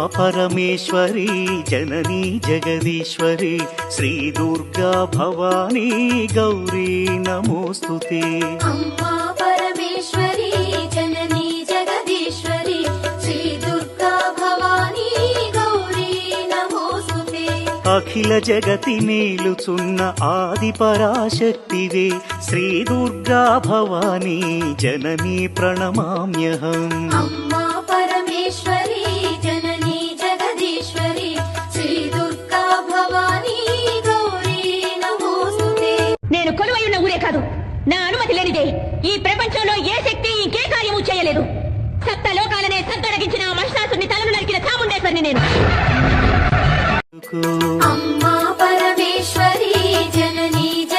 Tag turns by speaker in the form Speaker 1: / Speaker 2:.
Speaker 1: परमेश्वरी जननी जगदीश्वरी श्री दुर्गा भवानी गौरी नमोस्तुते।
Speaker 2: अम्मा परमेश्वरी जननी जगदीश्वरी श्री दुर्गा भवानी गौरी नमोस्तुते।
Speaker 1: अखिल जगति नेलुचुन्न आदि पराशक्तिवे श्री दुर्गा भवानी जननी प्रणमाम्यहम्।
Speaker 2: अम्मा परमेश्वरी जननी जगदीश्वरी श्री दुर्गा भवानी गौरी नमोस्तुते।
Speaker 3: నేను కొలువై ఉన్న ఊరే కాదు, నా అనుమతి లేనిదే ఈ ప్రపంచంలో ఏ శక్తి ఇంకే కార్యము చేయలేదు. సప్త లోకాలనే సంతొలగించిన మహిషాసుని తలను నరికిన చాముండేశ్వరిని నేను.
Speaker 2: అమ్మా పరమేశ్వరి